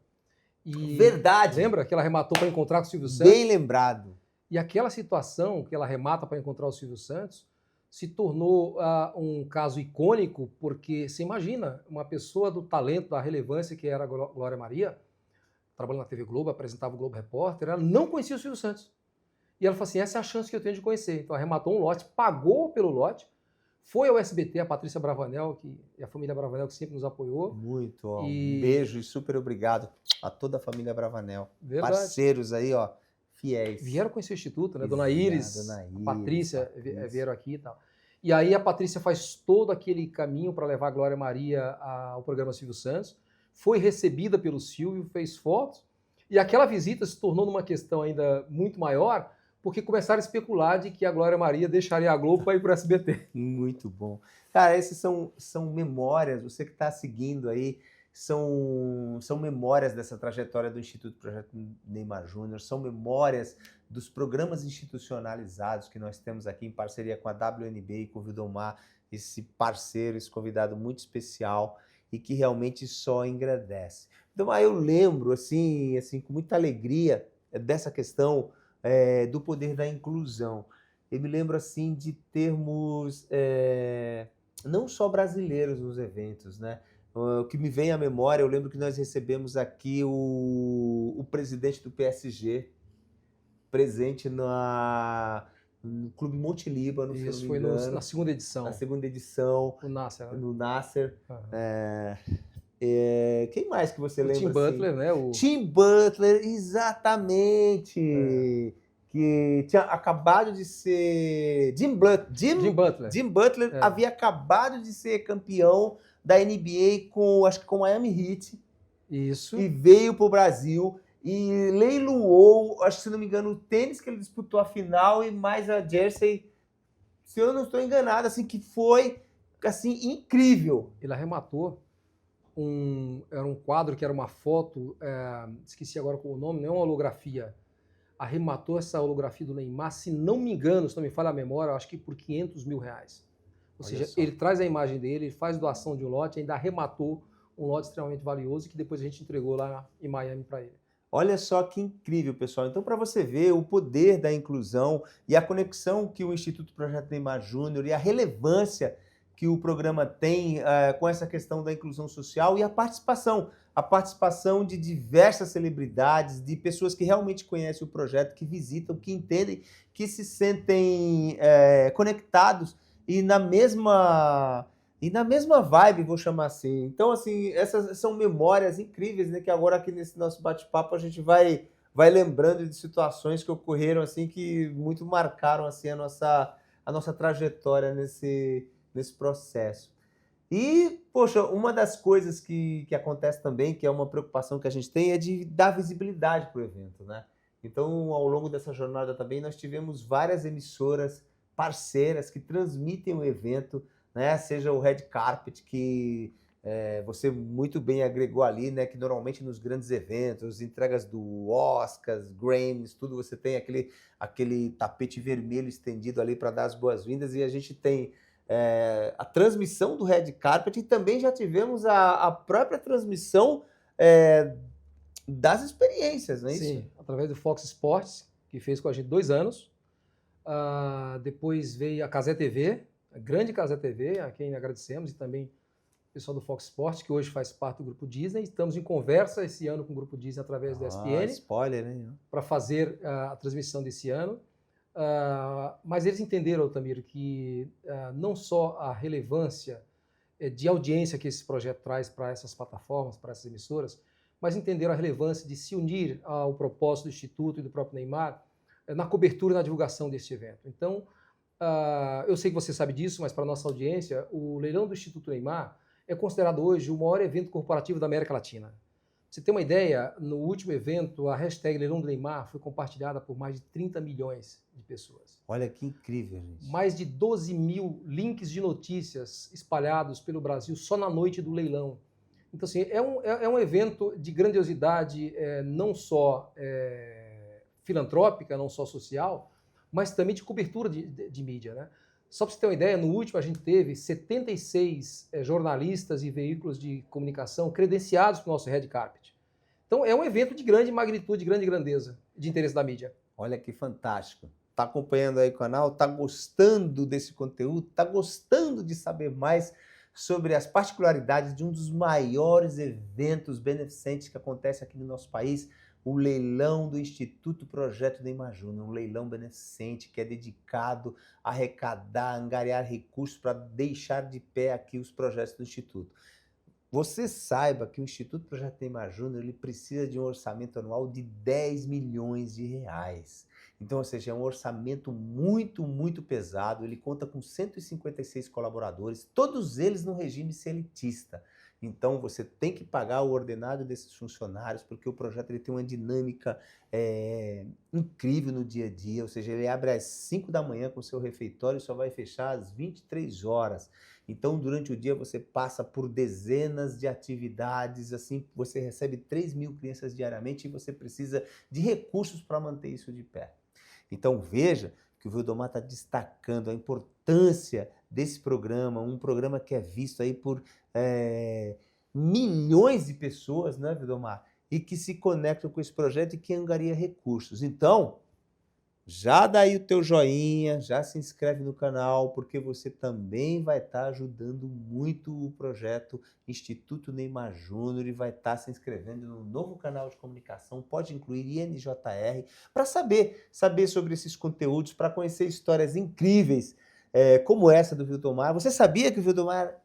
B: E
A: verdade!
B: Lembra que ela arrematou para encontrar com o Silvio Santos?
A: Bem lembrado.
B: E aquela situação que ela arremata para encontrar o Silvio Santos se tornou um caso icônico, porque você imagina, uma pessoa do talento, da relevância que era a Glória Maria, trabalhando na TV Globo, apresentava o Globo Repórter, ela não conhecia o Silvio Santos. E ela falou assim, essa é a chance que eu tenho de conhecer. Então arrematou um lote, pagou pelo lote, foi ao SBT, a Patrícia Bravanel, e a família Bravanel, que sempre nos apoiou.
A: Muito, ó, um beijo e super obrigado a toda a família Bravanel.
B: Verdade.
A: Parceiros aí, ó, fiéis.
B: Vieram conhecer o Instituto, né? Dona Iris, a Patrícia vieram aqui e tal. E aí a Patrícia faz todo aquele caminho para levar a Glória Maria ao programa Silvio Santos, foi recebida pelo Silvio, fez fotos, e aquela visita se tornou numa questão ainda muito maior, porque começaram a especular de que a Glória Maria deixaria a Globo para ir para o SBT.
A: Muito bom. Cara, esses são memórias, você que está seguindo aí, são memórias dessa trajetória do Instituto Projeto Neymar Júnior, são memórias dos programas institucionalizados que nós temos aqui em parceria com a WNB e com o Vidomar, esse parceiro, esse convidado muito especial e que realmente só engrandece. Então, eu lembro, assim, com muita alegria dessa questão do poder da inclusão. Eu me lembro, assim, de termos não só brasileiros nos eventos, né? O que me vem à memória, eu lembro que nós recebemos aqui o presidente do PSG, presente no Clube Monte Líbano, se eu não
B: Isso
A: me
B: foi na
A: engano,
B: segunda
A: na
B: edição,
A: segunda edição,
B: o Nasser, né?
A: no Nasser.
B: Aham.
A: Quem mais que você
B: O Tim
A: lembra assim?
B: Butler, né?
A: Tim Butler,
B: É,
A: exatamente! Que tinha acabado de ser.
B: Jim Butler.
A: Jim Butler
B: É,
A: havia acabado de ser campeão da NBA com, acho que com o Miami Heat, e
B: isso.
A: veio para o Brasil e leiloou, acho que se não me engano, o tênis que ele disputou a final e mais a jersey, se eu não estou enganado, assim, que foi assim, incrível.
B: Ele arrematou era um quadro que era uma foto, esqueci agora qual o nome, não é uma holografia. Arrematou essa holografia do Neymar, se não me engano, se não me falha a memória, acho que por R$500 mil. Ou
A: Olha
B: seja,
A: só.
B: ele traz a imagem dele, ele faz doação de um lote, ainda arrematou um lote extremamente valioso que depois a gente entregou lá em Miami para ele.
A: Olha só que incrível, pessoal. Então, para você ver o poder da inclusão e a conexão que o Instituto Projeto Neymar Júnior e a relevância que o programa tem com essa questão da inclusão social e a participação de diversas celebridades, de pessoas que realmente conhecem o projeto, que visitam, que entendem, que se sentem conectados e na mesma vibe, vou chamar assim. Então, assim, essas são memórias incríveis, né? Que agora aqui nesse nosso bate-papo a gente vai lembrando de situações que ocorreram, assim, que muito marcaram, assim, a nossa trajetória nesse processo. E, poxa, uma das coisas que acontece também, que é uma preocupação que a gente tem, é de dar visibilidade para o evento, né? Então, ao longo dessa jornada também, nós tivemos várias emissoras parceiras que transmitem o evento, né? Seja o Red Carpet, que você muito bem agregou ali, né? Que normalmente nos grandes eventos, entregas do Oscars, Grammys, tudo, você tem aquele tapete vermelho estendido ali para dar as boas-vindas, e a gente tem a transmissão do Red Carpet e também já tivemos a própria transmissão das experiências, não é isso?
B: Sim, através do Fox Sports, que fez com a gente 2 anos. Depois veio a Cazé TV, a grande Cazé TV, a quem agradecemos, e também o pessoal do Fox Sports, que hoje faz parte do Grupo Disney. Estamos em conversa esse ano com o Grupo Disney através da ESPN.
A: Spoiler, hein?
B: Para fazer a transmissão desse ano. Mas eles entenderam, Altamiro, que não só a relevância de audiência que esse projeto traz para essas plataformas, para essas emissoras, mas entenderam a relevância de se unir ao propósito do Instituto e do próprio Neymar na cobertura e na divulgação deste evento. Então, eu sei que você sabe disso, mas para a nossa audiência, o leilão do Instituto Neymar é considerado hoje o maior evento corporativo da América Latina. Pra você ter uma ideia, no último evento, a hashtag Leilão do Neymar foi compartilhada por mais de 30 milhões de pessoas.
A: Olha que incrível, gente.
B: Mais de 12 mil links de notícias espalhados pelo Brasil só na noite do leilão. Então, assim, é um evento de grandiosidade, não só filantrópica, não só social, mas também de cobertura de mídia, né? Só para você ter uma ideia, no último a gente teve 76 jornalistas e veículos de comunicação credenciados para o nosso Red Carpet. Então é um evento de grande magnitude, de grande grandeza, de interesse da mídia.
A: Olha que fantástico. Está acompanhando aí o canal, está gostando desse conteúdo, está gostando de saber mais sobre as particularidades de um dos maiores eventos beneficentes que acontece aqui no nosso país, o leilão do Instituto Projeto Neymar Júnior, um leilão beneficente que é dedicado a arrecadar, angariar recursos para deixar de pé aqui os projetos do Instituto. Você saiba que o Instituto Projeto Neymar Júnior ele precisa de um orçamento anual de 10 milhões de reais. Então, ou seja, é um orçamento muito, muito pesado. Ele conta com 156 colaboradores, todos eles no regime seletista. Então, você tem que pagar o ordenado desses funcionários, porque o projeto ele tem uma dinâmica incrível no dia a dia. Ou seja, ele abre às 5 da manhã com o seu refeitório e só vai fechar às 23 horas. Então, durante o dia, você passa por dezenas de atividades, assim, você recebe 3 mil crianças diariamente e você precisa de recursos para manter isso de pé. Então, veja que o Vildomar está destacando a importância desse programa, um programa que é visto aí por milhões de pessoas, né, Vildomar? E que se conectam com esse projeto e que angaria recursos. Então, já dá aí o teu joinha, já se inscreve no canal, porque você também vai estar ajudando muito o projeto Instituto Neymar Júnior e vai estar se inscrevendo no novo canal de comunicação, pode incluir INJR, para saber sobre esses conteúdos, para conhecer histórias incríveis, como essa do Vildomar. Você sabia que o Vildomar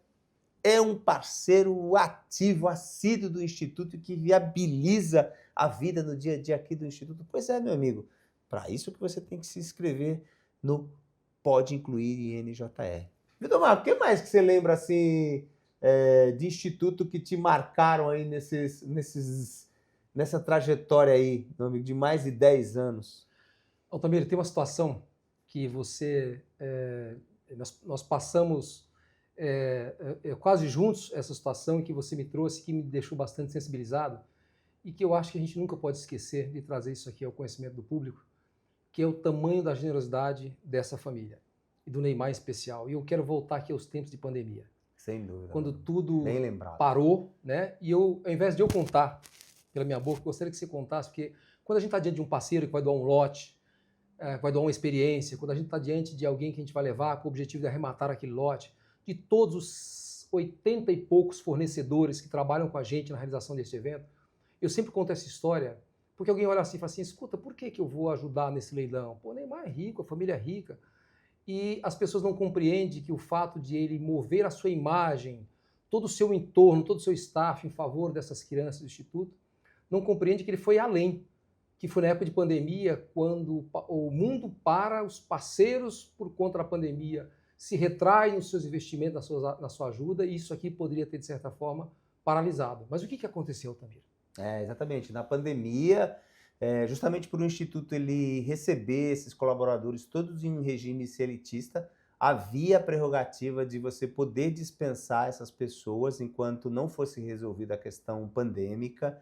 A: é um parceiro ativo, assíduo do Instituto, que viabiliza a vida no dia a dia aqui do Instituto? Pois é, meu amigo. Para isso que você tem que se inscrever no Pode Incluir INJR. Vildomar, o que mais que você lembra assim de instituto que te marcaram aí nessa trajetória aí, meu amigo, de mais de 10 anos?
B: Altamir, tem uma situação que nós passamos quase juntos essa situação que você me trouxe, que me deixou bastante sensibilizado e que eu acho que a gente nunca pode esquecer de trazer isso aqui ao conhecimento do público, que é o tamanho da generosidade dessa família, e do Neymar em especial. E eu quero voltar aqui aos tempos de pandemia.
A: Sem dúvida.
B: Quando tudo
A: bem
B: parou, né? E eu, ao invés de eu contar pela minha boca, eu gostaria que você contasse, porque quando a gente está diante de um parceiro que vai doar um lote, vai doar uma experiência, quando a gente está diante de alguém que a gente vai levar com o objetivo de arrematar aquele lote, de todos os 80 e poucos fornecedores que trabalham com a gente na realização desse evento, eu sempre conto essa história. Porque alguém olha assim e fala assim, escuta, por que eu vou ajudar nesse leilão? Pô, Neymar é rico, a família é rica. E as pessoas não compreendem que o fato de ele mover a sua imagem, todo o seu entorno, todo o seu staff em favor dessas crianças do Instituto, não compreende que ele foi além. Que foi na época de pandemia, quando o mundo para, os parceiros, por conta da pandemia, se retraem nos seus investimentos, na sua ajuda, e isso aqui poderia ter, de certa forma, paralisado. Mas o que aconteceu, Tamir?
A: Exatamente. Na pandemia, justamente por o Instituto ele receber esses colaboradores todos em regime elitista, havia a prerrogativa de você poder dispensar essas pessoas enquanto não fosse resolvida a questão pandêmica.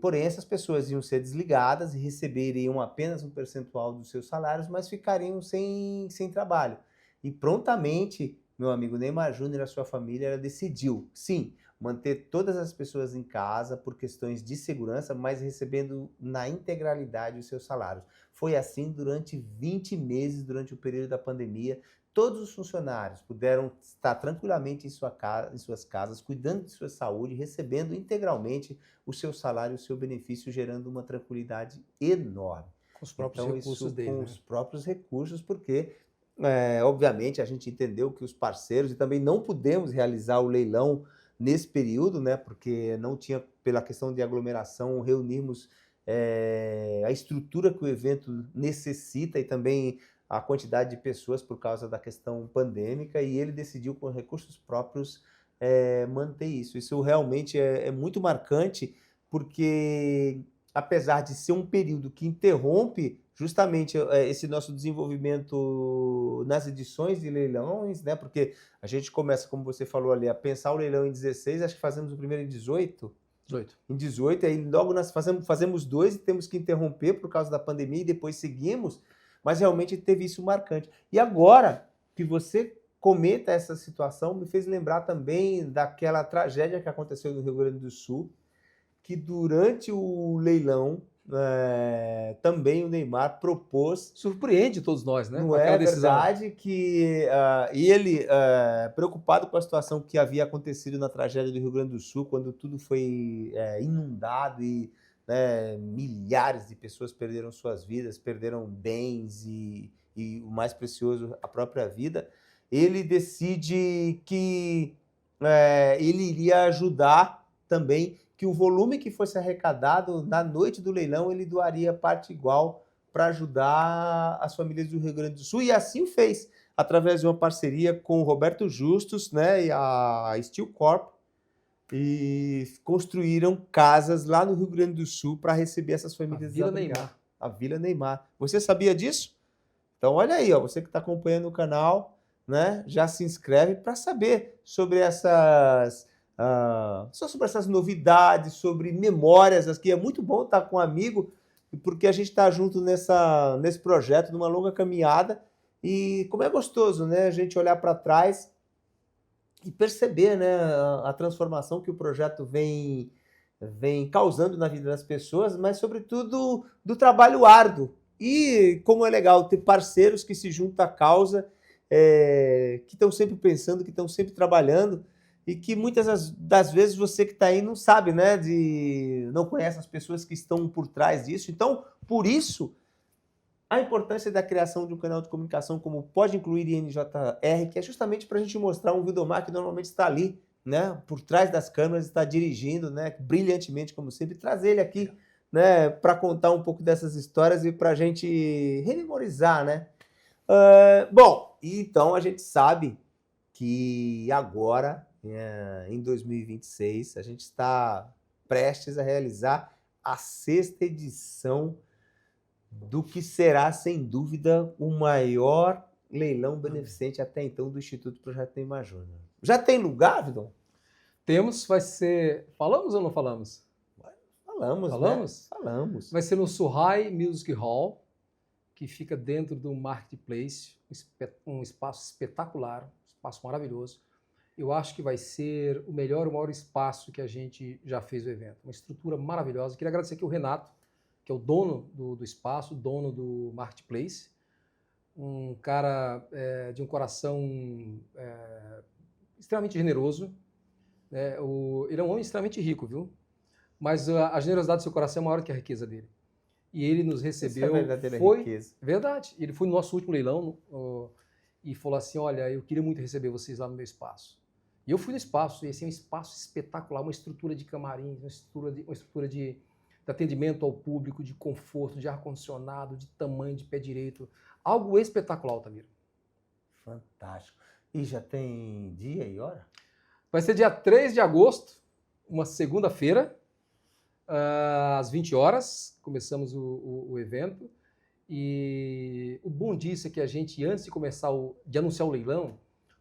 A: Porém, essas pessoas iam ser desligadas e receberiam apenas um percentual dos seus salários, mas ficariam sem trabalho. E prontamente, meu amigo Neymar Júnior e a sua família decidiu, sim, manter todas as pessoas em casa por questões de segurança, mas recebendo na integralidade os seus salários. Foi assim durante 20 meses, durante o período da pandemia. Todos os funcionários puderam estar tranquilamente em suas casas, cuidando de sua saúde, recebendo integralmente o seu salário, o seu benefício, gerando uma tranquilidade enorme.
B: Com os próprios recursos dele.
A: Com os próprios recursos, porque, obviamente, a gente entendeu que os parceiros, e também não pudemos realizar o leilão nesse período, né, porque não tinha, pela questão de aglomeração, reunirmos a estrutura que o evento necessita e também a quantidade de pessoas por causa da questão pandêmica, e ele decidiu, com recursos próprios, manter isso. Isso realmente é muito marcante, porque apesar de ser um período que interrompe justamente esse nosso desenvolvimento nas edições de leilões, né? Porque a gente começa, como você falou ali, a pensar o leilão em 16, acho que fazemos o primeiro em 18. Em 18, aí logo nós fazemos 2 e temos que interromper por causa da pandemia e depois seguimos, mas realmente teve isso marcante. E agora que você comenta essa situação, me fez lembrar também daquela tragédia que aconteceu no Rio Grande do Sul, que durante o leilão também o Neymar propôs...
B: Surpreende todos nós, né?
A: Não é verdade que ele, preocupado com a situação que havia acontecido na tragédia do Rio Grande do Sul, quando tudo foi inundado e milhares de pessoas perderam suas vidas, perderam bens e o mais precioso, a própria vida, ele decide que ele iria ajudar também, que o volume que fosse arrecadado na noite do leilão, ele doaria parte igual para ajudar as famílias do Rio Grande do Sul, e assim o fez, através de uma parceria com o Roberto Justus, né, e a Steel Corp, e construíram casas lá no Rio Grande do Sul para receber essas famílias.
B: A Vila Neymar.
A: A Vila Neymar. Você sabia disso? Então olha aí, ó, você que está acompanhando o canal, né, já se inscreve para saber sobre sobre essas novidades, sobre memórias aqui. É muito bom estar com um amigo, porque a gente está junto nesse projeto, numa longa caminhada, e como é gostoso, né, a gente olhar para trás e perceber, né, a transformação que o projeto vem causando na vida das pessoas, mas sobretudo do trabalho árduo E como é legal ter parceiros que se juntam à causa, que estão sempre pensando, que estão sempre trabalhando, e que muitas das vezes você que está aí não sabe, né? Não conhece as pessoas que estão por trás disso. Então, por isso, a importância da criação de um canal de comunicação como Pode Incluir INJR, que é justamente para a gente mostrar um Wildomar que normalmente está ali, né, por trás das câmeras, está dirigindo, né, brilhantemente, como sempre, trazer ele aqui, né, para contar um pouco dessas histórias e para a gente rememorizar, né? Bom, então a gente sabe que agora, em 2026, a gente está prestes a realizar a 6ª edição do que será, sem dúvida, o maior leilão beneficente até então do Instituto Projeto Neymar Júnior. Já tem lugar, Vidon?
B: Temos, vai ser... Falamos ou não falamos?
A: Falamos,
B: Falamos?
A: né? Falamos.
B: Vai ser no Surrai Music Hall, que fica dentro do Marketplace, um espaço espetacular, um espaço maravilhoso. Eu acho que vai ser o maior espaço que a gente já fez o evento. Uma estrutura maravilhosa. Queria agradecer aqui o Renato, que é o dono do espaço, dono do Marketplace. Um cara de um coração extremamente generoso. Ele é um homem extremamente rico, viu? Mas a generosidade do seu coração é maior que a riqueza dele. E ele nos recebeu...
A: Essa é a verdadeira riqueza.
B: Verdade. Ele foi no nosso último leilão e falou assim, olha, eu queria muito receber vocês lá no meu espaço. E eu fui no espaço, e esse é um espaço espetacular, uma estrutura de camarins, uma estrutura de atendimento ao público, de conforto, de ar-condicionado, de tamanho, de pé direito. Algo espetacular, Altamiro.
A: Fantástico. E já tem dia e hora?
B: Vai ser dia 3 de agosto, uma segunda-feira, às 20 horas, começamos o evento. E o bom disso é que a gente, antes de começar de anunciar o leilão,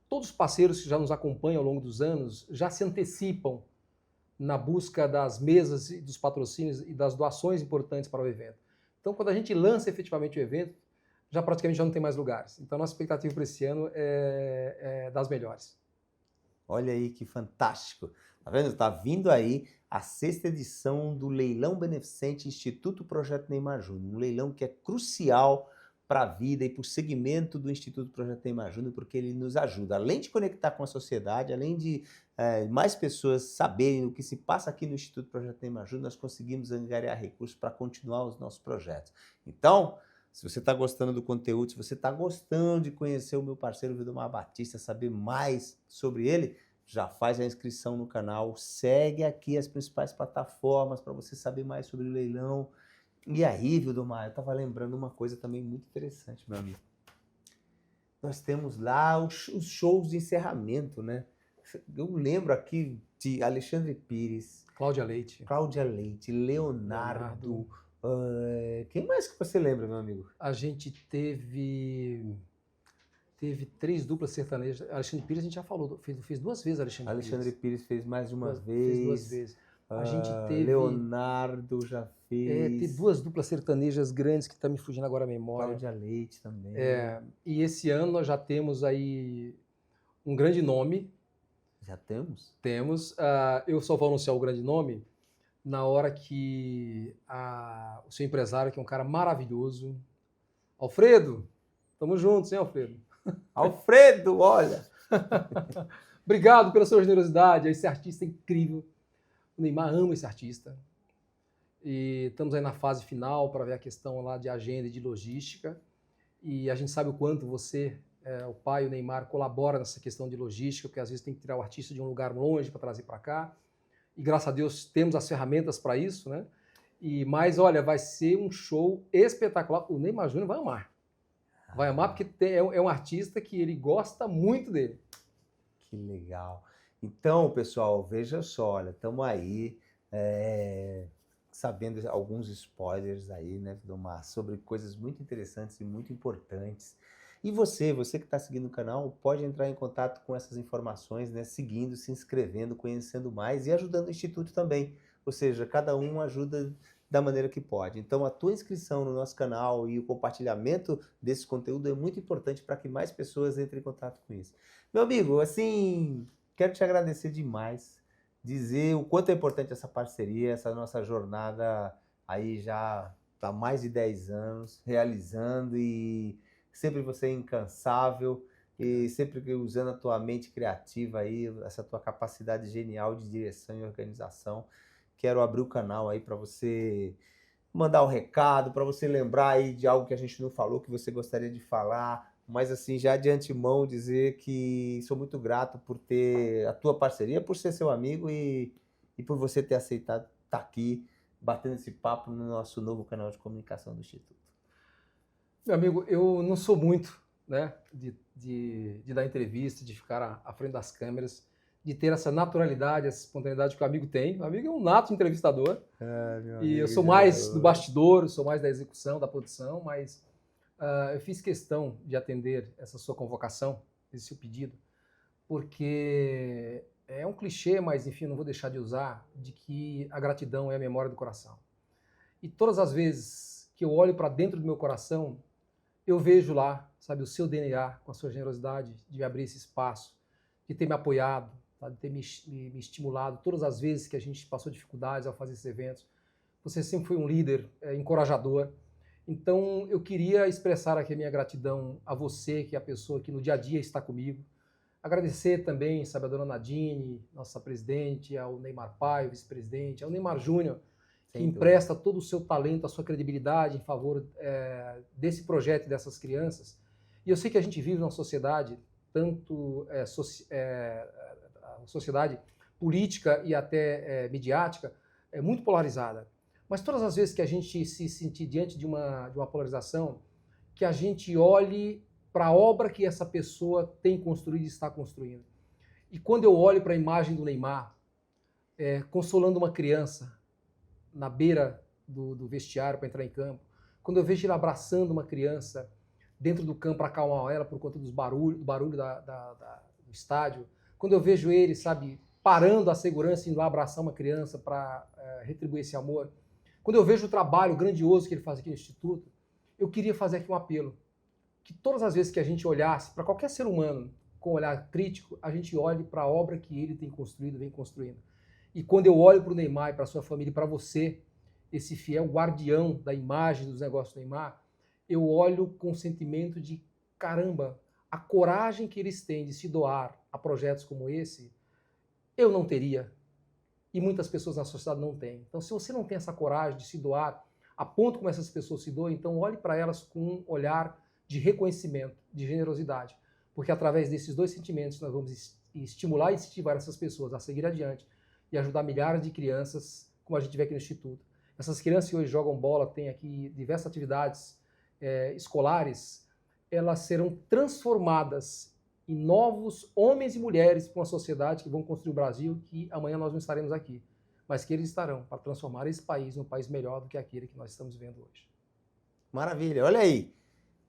B: todos os parceiros que já nos acompanham ao longo dos anos já se antecipam na busca das mesas e dos patrocínios e das doações importantes para o evento. Então, quando a gente lança efetivamente o evento, praticamente já não tem mais lugares. Então, a nossa expectativa para esse ano é das melhores.
A: Olha aí que fantástico. Tá vendo? Tá vindo aí a 6ª edição do Leilão Beneficente Instituto Projeto Neymar Júnior. Um leilão que é crucial para a vida e para o segmento do Instituto Projeto Neymar Júnior, porque ele nos ajuda, além de conectar com a sociedade, além de mais pessoas saberem o que se passa aqui no Instituto Projeto Neymar Júnior, nós conseguimos angariar recursos para continuar os nossos projetos. Então, se você está gostando do conteúdo, se você está gostando de conhecer o meu parceiro Wildomar Batista, saber mais sobre ele, já faz a inscrição no canal, segue aqui as principais plataformas para você saber mais sobre o leilão. E aí, Wildomar, eu estava lembrando uma coisa também muito interessante, meu amigo. Nós temos lá os shows de encerramento, né? Eu lembro aqui de Alexandre Pires,
B: Cláudia Leite,
A: Leonardo. Quem mais que você lembra, meu amigo?
B: A gente teve 3 duplas sertanejas. Alexandre Pires a gente já falou, fez 2 vezes
A: Alexandre Pires fez mais de uma vez.
B: Fez 2 vezes. A gente teve...
A: Leonardo já fez.
B: Teve 2 duplas sertanejas grandes que está me fugindo agora a memória.
A: Cláudia Leite também.
B: E esse ano nós já temos aí um grande nome.
A: Já temos?
B: Temos. Eu só vou anunciar o grande nome na hora que o seu empresário, que é um cara maravilhoso, Alfredo, tamo juntos, hein, Alfredo?
A: Alfredo, olha!
B: Obrigado pela sua generosidade, esse artista é incrível. O Neymar ama esse artista. E estamos aí na fase final para ver a questão lá de agenda e de logística. E a gente sabe o quanto você, o pai e o Neymar, colabora nessa questão de logística, porque às vezes tem que tirar o artista de um lugar longe para trazer para cá. E graças a Deus temos as ferramentas para isso, né? Mas olha, vai ser um show espetacular. O Neymar Júnior vai amar. Vai amar porque é um artista que ele gosta muito dele.
A: Que legal. Então, pessoal, veja só, olha, estamos aí sabendo alguns spoilers aí, né, Wildomar, sobre coisas muito interessantes e muito importantes. E você que está seguindo o canal, pode entrar em contato com essas informações, né, seguindo, se inscrevendo, conhecendo mais e ajudando o Instituto também. Ou seja, cada um ajuda da maneira que pode. Então, a tua inscrição no nosso canal e o compartilhamento desse conteúdo é muito importante para que mais pessoas entrem em contato com isso. Meu amigo, assim, quero te agradecer demais, dizer o quanto é importante essa parceria, essa nossa jornada aí já há mais de 10 anos, realizando e sempre você é incansável e sempre usando a tua mente criativa aí, essa tua capacidade genial de direção e organização. Quero abrir o canal aí para você mandar um recado, para você lembrar aí de algo que a gente não falou, que você gostaria de falar, mas assim, já de antemão dizer que sou muito grato por ter a tua parceria, por ser seu amigo e por você ter aceitado estar aqui batendo esse papo no nosso novo canal de comunicação do Instituto.
B: Meu amigo, eu não sou muito, né, de dar entrevista, de ficar à frente das câmeras, de ter essa naturalidade, essa espontaneidade que o amigo tem. O amigo é um nato entrevistador. E eu sou mais do bastidor, eu sou mais da execução, da produção, mas eu fiz questão de atender essa sua convocação, esse seu pedido, porque é um clichê, mas enfim, não vou deixar de usar, de que a gratidão é a memória do coração. E todas as vezes que eu olho para dentro do meu coração, eu vejo lá, sabe, o seu DNA, com a sua generosidade de abrir esse espaço, de ter me apoiado, tá, de ter me estimulado todas as vezes que a gente passou dificuldades ao fazer esses eventos. Você sempre foi um líder encorajador. Então, eu queria expressar aqui a minha gratidão a você, que é a pessoa que no dia a dia está comigo. Agradecer também, sabe, a dona Nadine, nossa presidente, ao Neymar Pai, vice-presidente, ao Neymar Júnior, que empresta todo o seu talento, a sua credibilidade em favor desse projeto e dessas crianças. E eu sei que a gente vive numa sociedade, tanto sociedade política e até midiática, muito polarizada. Mas todas as vezes que a gente se sentir diante de uma polarização, que a gente olhe para a obra que essa pessoa tem construído e está construindo. E quando eu olho para a imagem do Neymar, consolando uma criança na beira do vestiário para entrar em campo, quando eu vejo ele abraçando uma criança dentro do campo para acalmar ela por conta do barulho do estádio, quando eu vejo ele, sabe, parando a segurança e indo lá abraçar uma criança para retribuir esse amor, quando eu vejo o trabalho grandioso que ele faz aqui no Instituto, eu queria fazer aqui um apelo, que todas as vezes que a gente olhasse para qualquer ser humano com um olhar crítico, a gente olhe para a obra que ele tem construído, vem construindo. E quando eu olho para o Neymar e para a sua família e para você, esse fiel guardião da imagem dos negócios do Neymar, eu olho com o sentimento de, caramba, a coragem que eles têm de se doar a projetos como esse, eu não teria. E muitas pessoas na sociedade não têm. Então, se você não tem essa coragem de se doar, a ponto como essas pessoas se doam, então olhe para elas com um olhar de reconhecimento, de generosidade. Porque através desses dois sentimentos nós vamos estimular e incentivar essas pessoas a seguir adiante e ajudar milhares de crianças, como a gente vê aqui no Instituto. Essas crianças que hoje jogam bola, têm aqui diversas atividades escolares, elas serão transformadas em novos homens e mulheres para uma sociedade que vão construir o Brasil, que amanhã nós não estaremos aqui, mas que eles estarão para transformar esse país num país melhor do que aquele que nós estamos vivendo hoje.
A: Maravilha, olha aí.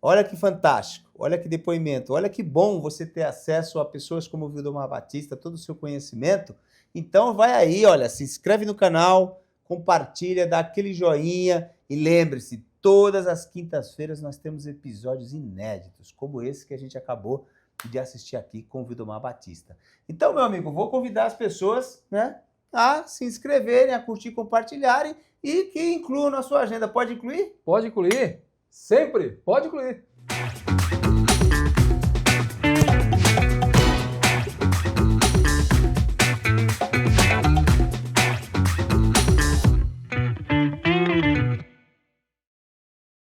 A: Olha que fantástico, olha que depoimento, olha que bom você ter acesso a pessoas como o Vildomar Batista, todo o seu conhecimento. Então vai aí, olha, se inscreve no canal, compartilha, dá aquele joinha e lembre-se, todas as quintas-feiras nós temos episódios inéditos, como esse que a gente acabou de assistir aqui com o Vildomar Batista. Então, meu amigo, vou convidar as pessoas, né, a se inscreverem, a curtir, compartilharem e que incluam na sua agenda. Pode incluir?
B: Pode incluir, sempre, pode incluir.